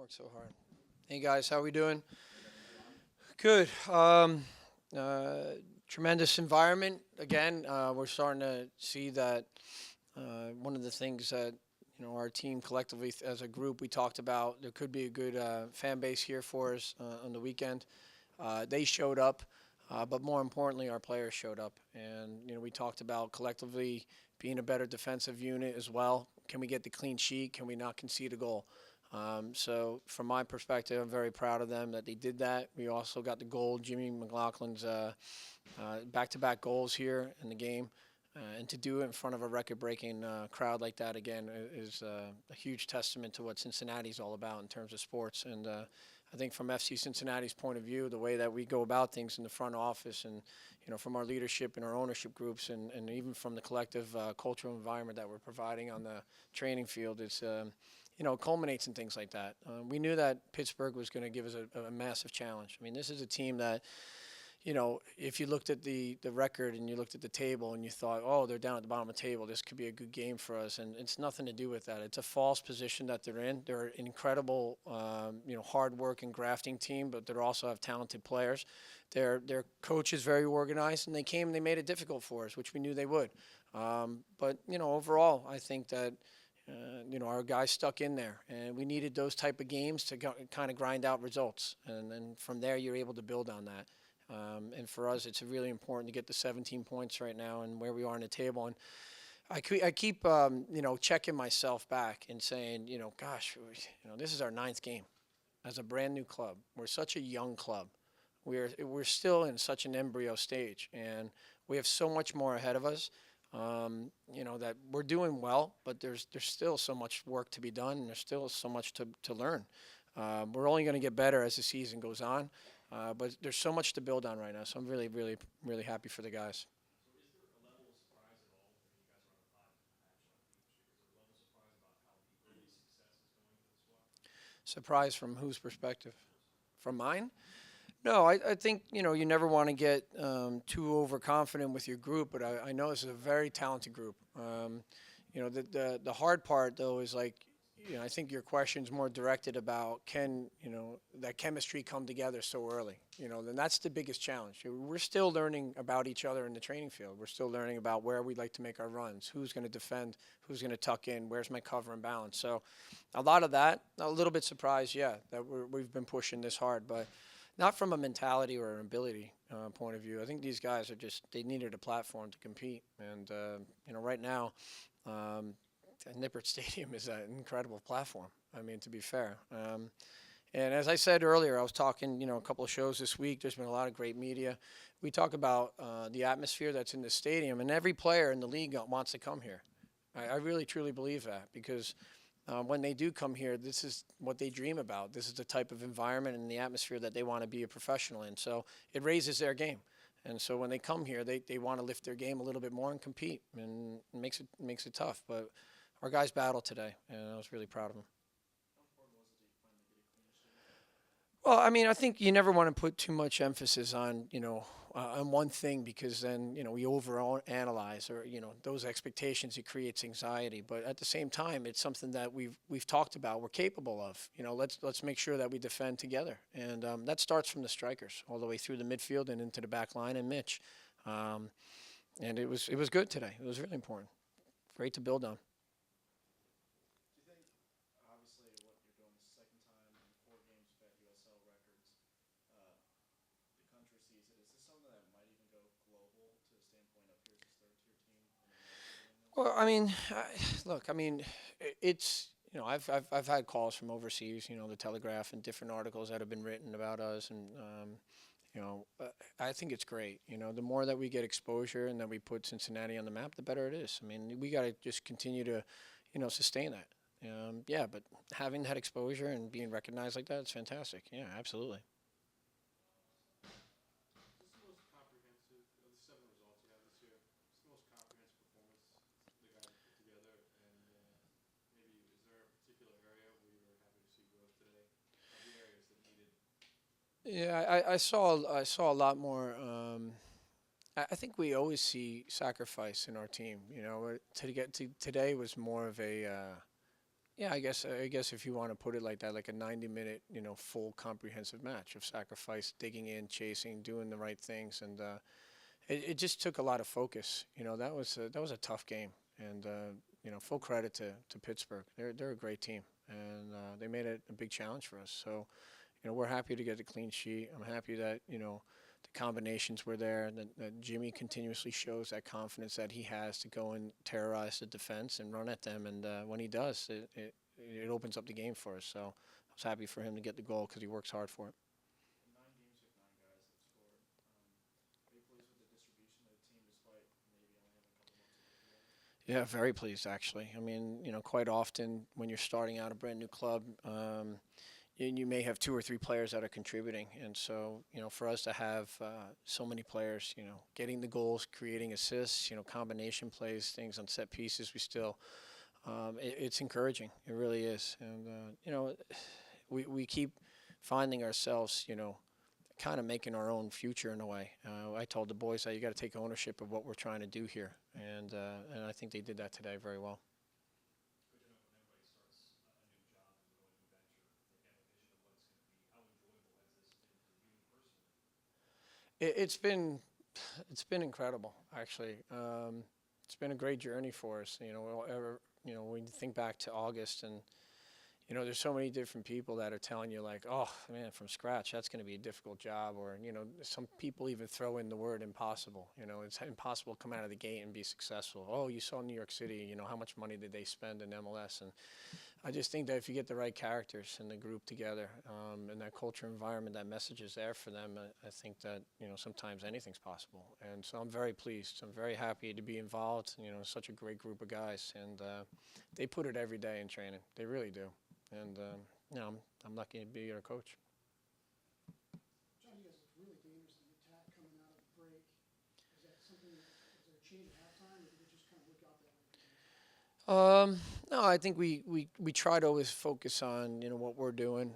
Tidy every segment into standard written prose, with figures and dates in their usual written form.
Worked so hard. Hey guys, how we doing? Good. Uh, Tremendous environment. Again, we're starting to see that one of the things that our team collectively as a group we talked about there could be a good fan base here for us on the weekend. They showed up, but more importantly, our players showed up, and we talked about collectively being a better defensive unit as well. Can we get the clean sheet? Can we not concede a goal? So from my perspective, I'm very proud of them that they did that. We also got the goal, Jimmy McLaughlin's back-to-back goals here in the game. And to do it in front of a record-breaking crowd like that again is a huge testament to what Cincinnati's all about in terms of sports. And I think from FC Cincinnati's point of view, the way that we go about things in the front office and from our leadership and our ownership groups and even from the collective cultural environment that we're providing on the training field, it's culminates in things like that. We knew that Pittsburgh was going to give us a massive challenge. I mean, this is a team that if you looked at the record and you looked at the table and you thought, oh, they're down at the bottom of the table, this could be a good game for us, and it's nothing to do with that. It's a false position that they're in. They're an incredible, hard work and grafting team, but they also have talented players. Their coach is very organized, and they came and they made it difficult for us, which we knew they would. But overall, I think that our guys stuck in there, and we needed those type of games to kind of grind out results, and then from there you're able to build on that. And for us, it's really important to get the 17 points right now and where we are on the table. And I keep checking myself back and saying, gosh, this is our ninth game as a brand new club. We're such a young club. We're still in such an embryo stage, and we have so much more ahead of us. That we're doing well, but there's still so much work to be done, and there's still so much to learn. We're only going to get better as the season goes on, but there's so much to build on right now. So I'm really, really, really happy for the guys. Surprise from whose perspective? From mine? No, I think you never want to get too overconfident with your group, but I know this is a very talented group. The hard part though is like I think your question's more directed about can that chemistry come together so early. Then that's the biggest challenge. We're still learning about each other in the training field. We're still learning about where we'd like to make our runs, who's going to defend, who's going to tuck in, where's my cover and balance. So a lot of that, a little bit surprised, yeah, that we've been pushing this hard, but not from a mentality or an ability point of view. I think these guys they needed a platform to compete. And, right now, Nippert Stadium is an incredible platform. I mean, to be fair. And as I said earlier, I was talking, a couple of shows this week. There's been a lot of great media. We talk about the atmosphere that's in the stadium, and every player in the league wants to come here. I really, truly believe that because when they do come here, this is what they dream about. This is the type of environment and the atmosphere that they want to be a professional in. So it raises their game. And so when they come here, they want to lift their game a little bit more and compete, and it makes it tough. But our guys battled today, and I was really proud of them. Well, I mean, I think you never want to put too much emphasis on, on one thing because then, we overanalyze or, those expectations, it creates anxiety. But at the same time, it's something that we've talked about, we're capable of. Let's make sure that we defend together. And that starts from the strikers all the way through the midfield and into the back line and Mitch. And it was good today. It was really important. Great to build on. Well, I mean, look, I mean, it's I've had calls from overseas, the Telegraph and different articles that have been written about us, and I think it's great. The more that we get exposure and that we put Cincinnati on the map, the better it is. I mean, we got to just continue to, sustain that. Yeah, but having that exposure and being recognized like that, it's fantastic. Yeah, absolutely. Yeah, I saw a lot more. I think we always see sacrifice in our team. To get to today was more of a Yeah, I guess if you want to put it like that, like a 90-minute, full comprehensive match of sacrifice, digging in, chasing, doing the right things, and it just took a lot of focus. That was a tough game, and full credit to Pittsburgh. They're a great team, and they made it a big challenge for us. So we're happy to get a clean sheet. I'm happy that the combinations were there, and that Jimmy continuously shows that confidence that he has to go and terrorize the defense and run at them. And when he does, it opens up the game for us. So I was happy for him to get the goal because he works hard for it. Yeah, very pleased actually. I mean, quite often when you're starting out a brand new club, and you may have two or three players that are contributing. And so, for us to have so many players, getting the goals, creating assists, combination plays, things on set pieces, it's encouraging. It really is. And, we keep finding ourselves, kind of making our own future in a way. I told the boys that you got to take ownership of what we're trying to do here. And I think they did that today very well. It's been incredible, actually. It's been a great journey for us. When you think back to August, and there's so many different people that are telling you like, oh man, from scratch, that's going to be a difficult job, or some people even throw in the word impossible. It's impossible to come out of the gate and be successful. Oh, you saw New York City. How much money did they spend in MLS? And I just think that if you get the right characters in the group together, and that culture environment, that message is there for them, I think that, sometimes anything's possible. And so I'm very pleased. I'm very happy to be involved, such a great group of guys. And they put it every day in training. They really do. And, I'm lucky to be their coach. John, you guys looked really dangerous in the attack coming out of the break. Is that something was there a change at halftime, or did it just kind of work out that way for you guys? No, I think we try to always focus on what we're doing.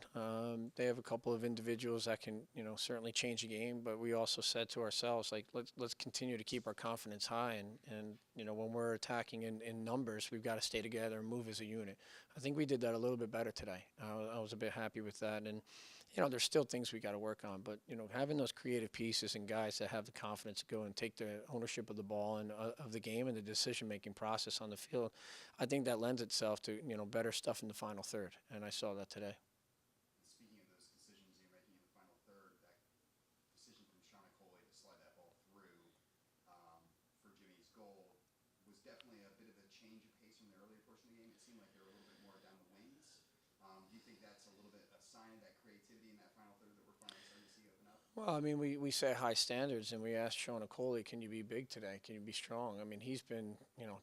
They have a couple of individuals that can certainly change the game, but we also said to ourselves like let's continue to keep our confidence high, and when we're attacking in numbers, we've got to stay together and move as a unit. I think we did that a little bit better today. I was a bit happy with that, and there's still things we got to work on, but having those creative pieces and guys that have the confidence to go and take the ownership of the ball and of the game and the decision-making process on the field, I think that lends itself to better stuff in the final third, and I saw that today. Speaking of those decisions you're making in the final third, that decision from Sean Coley to slide that ball through for Jimmy's goal was definitely a bit of a change of pace from the earlier portion of the game. It seemed like they were a little bit more down the wings. Do you think that's a little bit a sign of that creativity in that final third that we're finally starting to see open up? Well, I mean, we set high standards, and we asked Sean Coley, can you be big today? Can you be strong? I mean, he's been,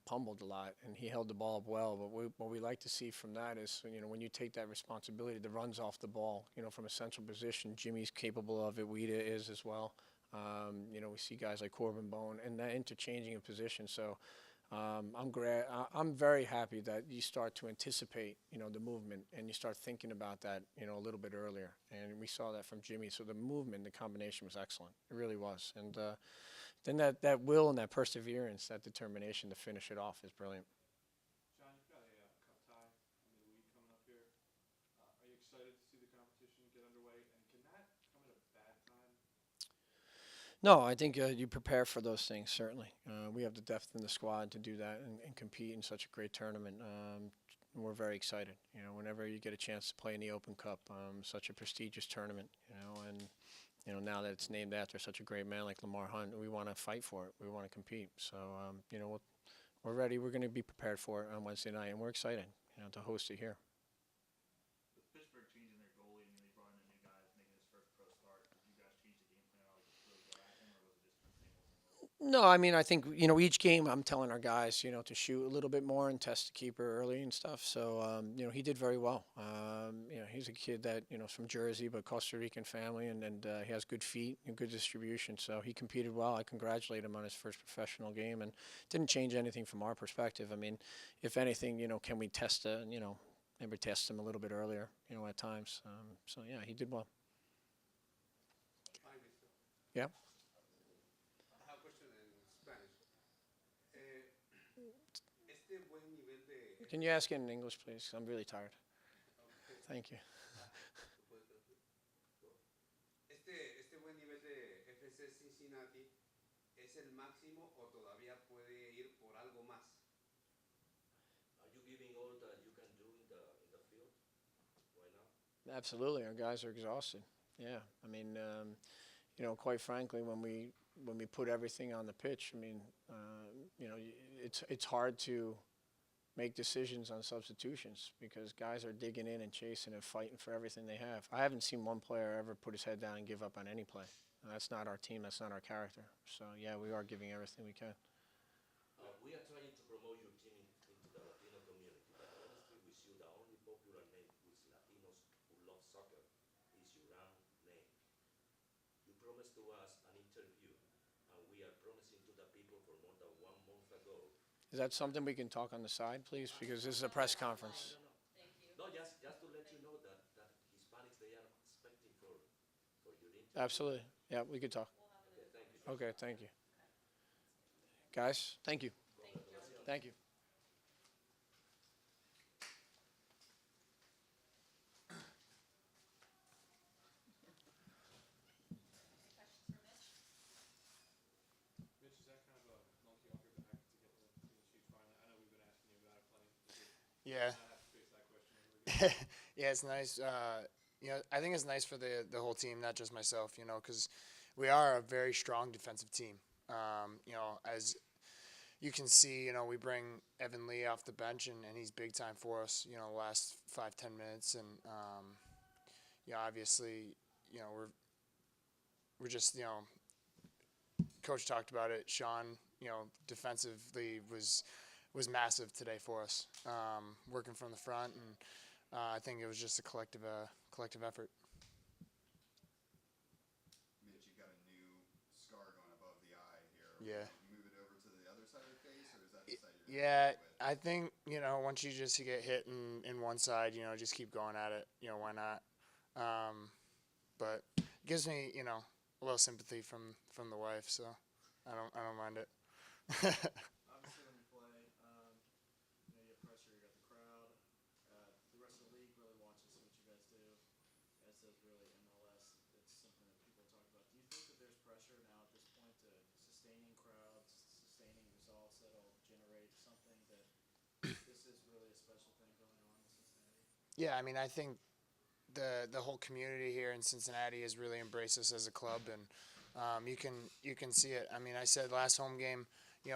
pummeled a lot, and he held the ball up well. But what we like to see from that is, when you take that responsibility, the runs off the ball, from a central position, Jimmy's capable of it. Weeda is as well. We see guys like Corbin Bone, and that interchanging of positions. So I'm very happy that you start to anticipate, the movement, and you start thinking about that, a little bit earlier. And we saw that from Jimmy. So the movement, the combination was excellent. It really was. And then that will and that perseverance, that determination to finish it off is brilliant. John, you've got a cup tie in the league coming up here. Are you excited to see the competition get underway? And can that come at a bad time? No, I think you prepare for those things, certainly. We have the depth in the squad to do that and compete in such a great tournament. We're very excited. Whenever you get a chance to play in the Open Cup, such a prestigious tournament, and now that it's named after such a great man like Lamar Hunt, we want to fight for it. We want to compete. So, we're ready. We're going to be prepared for it on Wednesday night, and we're excited, to host it here. With Pittsburgh changing their goalie, I mean, they brought in a new guy who's making his first pro start. Did you guys change the game plan at all to really go at him, or was it just kind of same old, same old? No, I mean, I think, each game I'm telling our guys, to shoot a little bit more and test the keeper early and stuff. So, he did very well. He's a kid that, is from Jersey, but Costa Rican family, and he has good feet and good distribution. So he competed well. I congratulate him on his first professional game, and didn't change anything from our perspective. I mean, if anything, can we test, maybe test him a little bit earlier, at times. So, yeah, he did well. Hi, mister. Yeah. I have a question in Spanish. Este buen nivel de Can you ask it in English, please? I'm really tired. Thank you. Este buen nivel de FC Cincinnati es el máximo o todavía puede ir por algo más. Are you giving all that you can do in the field right now? Absolutely, our guys are exhausted. Yeah, I mean, quite frankly, when we put everything on the pitch, I mean, it's hard to make decisions on substitutions because guys are digging in and chasing and fighting for everything they have. I haven't seen one player ever put his head down and give up on any play. That's not our team. That's not our character. So yeah, we are giving everything we can. We are trying to promote your team into the Latino community, but honestly, with you, the only popular name with Latinos who love soccer is your own name. You promised to us an interview, and we are promising to the people for more than 1 month ago. Is that something we can talk on the side, please? Because this is a press conference. No, just to let you know that Hispanics, they are expecting for your interview. Absolutely. Yeah, we could talk. Okay, thank you. Okay, thank you. Guys, thank you. Thank you. Mitch, is that kind of a monkey off your back to get the clean sheet finally? I know we've been asking you about it plenty. Yeah. Not have to face that question ever again. Yeah, it's nice. I think it's nice for the whole team, not just myself, because we are a very strong defensive team. As you can see, we bring Evan Lee off the bench, and he's big time for us, the last 5-10 minutes. And, obviously, we're just, Coach talked about it. Sean, defensively was massive today for us, working from the front, and I think it was just a collective effort. Mitch, you've got a new scar going above the eye here. Yeah. Will you move it over to the other side of the face, or is that the side you're Yeah, going with? I think, once you just get hit in one side, just keep going at it. Why not? But it gives me, a little sympathy from the wife, so I don't mind it. Obviously, when you play, you get pressure. You got the crowd. The rest of the league really wants to see what you guys do. As does really MLS. It's something that people talk about. Do you think that there's pressure now at this point to sustaining crowds, sustaining results that'll generate something that this is really a special thing going on in Cincinnati? Yeah, I mean, I think the whole community here in Cincinnati has really embraced us as a club, and you can see it. I mean, I said last home game,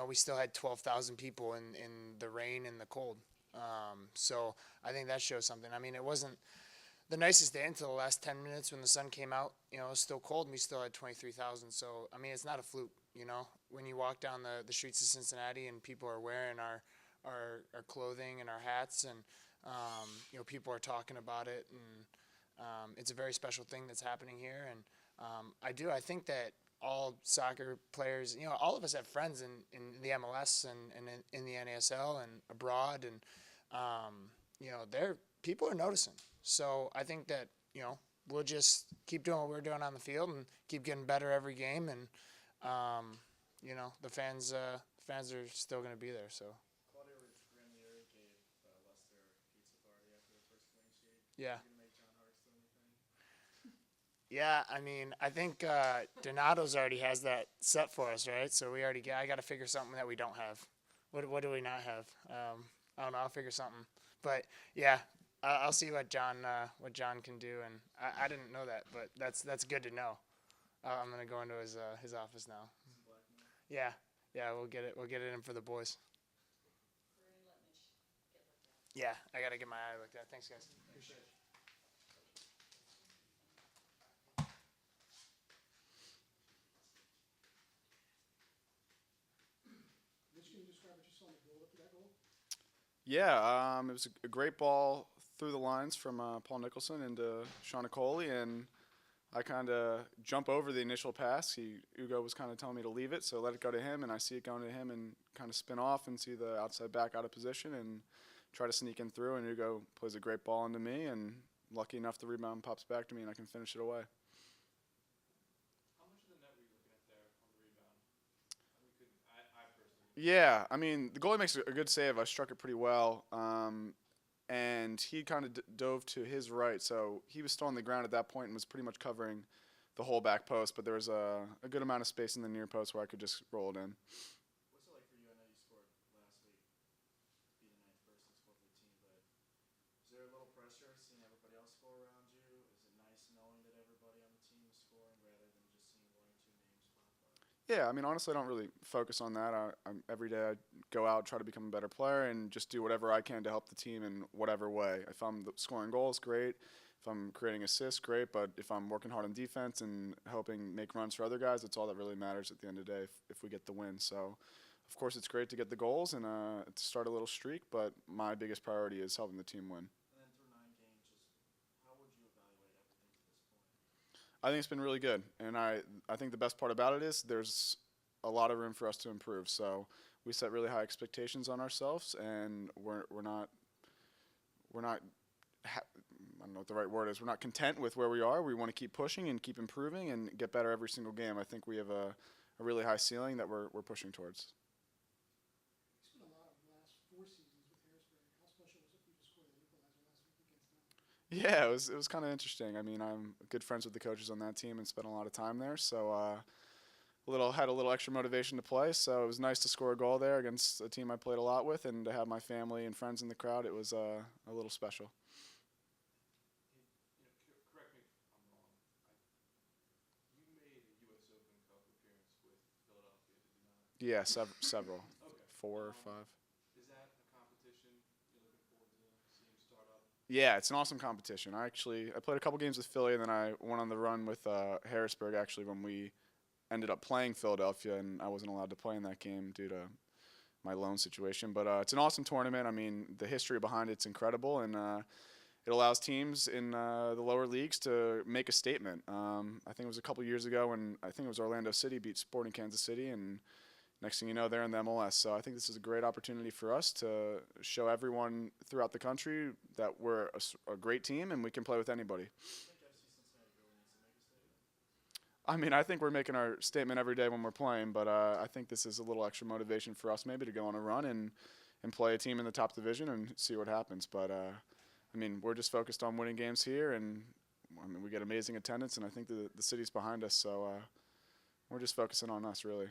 we still had 12,000 people in the rain and the cold. So I think that shows something. I mean, it wasn't the nicest day until the last 10 minutes when the sun came out. It was still cold, and we still had 23,000. So, I mean, it's not a fluke, When you walk down the streets of Cincinnati and people are wearing our clothing and our hats, and, people are talking about it, and it's a very special thing that's happening here. And I think that all soccer players, all of us have friends in the MLS and in the NASL and abroad, and people are noticing. So I think that we'll just keep doing what we're doing on the field and keep getting better every game, and the fans are still going to be there. So Claudio Ranieri gave Leicester a pizza party after the first clean sheet. yeah. Are you gonna make John Harkes do anything? Yeah, I mean, I think Donato's already has that set for us, right? So I got to figure something that we don't have. What do we not have? I don't know. I'll figure something. But yeah, I'll see what John can do, and I didn't know that, but that's good to know. I'm gonna go into his office now. Yeah, we'll get it in for the boys. Yeah, I gotta get my eye looked at. Thanks, guys. Appreciate it. Mitch, can you describe what you saw in the build-up to that goal? Yeah, it was a great ball through the lines from Paul Nicholson into Shawnacoli, and I kind of jump over the initial pass. Ugo was kind of telling me to leave it, so let it go to him, and I see it going to him and kind of spin off and see the outside back out of position and try to sneak in through, and Ugo plays a great ball into me, and lucky enough the rebound pops back to me and I can finish it away. How much of the net were you looking at there on the rebound? I personally Yeah, I mean, the goalie makes a good save. I struck it pretty well. And he kind of dove to his right, so he was still on the ground at that point and was pretty much covering the whole back post, but there was a good amount of space in the near post where I could just roll it in. What's it like for you? I know you scored last week, be the ninth person to score for the team, but is there a little pressure seeing everybody else score around you? Is it nice knowing that everybody on the team is scoring rather than just seeing one or two names pop up? Yeah, I mean, honestly, I don't really focus on that. Every day I go out, try to become a better player, and just do whatever I can to help the team in whatever way. If I'm scoring goals, great. If I'm creating assists, great. But if I'm working hard on defense and helping make runs for other guys, that's all that really matters at the end of the day if we get the win. So, of course, it's great to get the goals and to start a little streak, but my biggest priority is helping the team win. And then through 9 games, just how would you evaluate everything to this point? I think it's been really good, and I think the best part about it is there's a lot of room for us to improve. So we set really high expectations on ourselves, and we're not I don't know what the right word is. We're not content with where we are. We want to keep pushing and keep improving and get better every single game. I think we have a really high ceiling that we're pushing towards. You spent a lot of the last 4 seasons with Harrisburg. How special was it for you to score the equalizer last week against them? Yeah, it was kind of interesting. I mean, I'm good friends with the coaches on that team and spent a lot of time there, so had a little extra motivation to play. So it was nice to score a goal there against a team I played a lot with, and to have my family and friends in the crowd. It was a little special. Correct me if I'm wrong. You made a U.S. Open Cup appearance with Philadelphia, did you not? Yeah, several, Okay. 4 or 5. Is that a competition you're looking forward to seeing start up? Yeah, it's an awesome competition. I played a couple games with Philly, and then I went on the run with Harrisburg actually when we ended up playing Philadelphia, and I wasn't allowed to play in that game due to my loan situation. But it's an awesome tournament. I mean, the history behind it's incredible, and it allows teams in the lower leagues to make a statement. I think it was a couple years ago when I think it was Orlando City beat Sporting Kansas City, and next thing you know, they're in the MLS. So I think this is a great opportunity for us to show everyone throughout the country that we're a great team and we can play with anybody. Do you think FC Cincinnati really needs to make a statement? I mean, I think we're making our statement every day when we're playing, but I think this is a little extra motivation for us maybe to go on a run and play a team in the top division and see what happens. But, I mean, we're just focused on winning games here, and I mean, we get amazing attendance, and I think the city's behind us, so we're just focusing on us, really.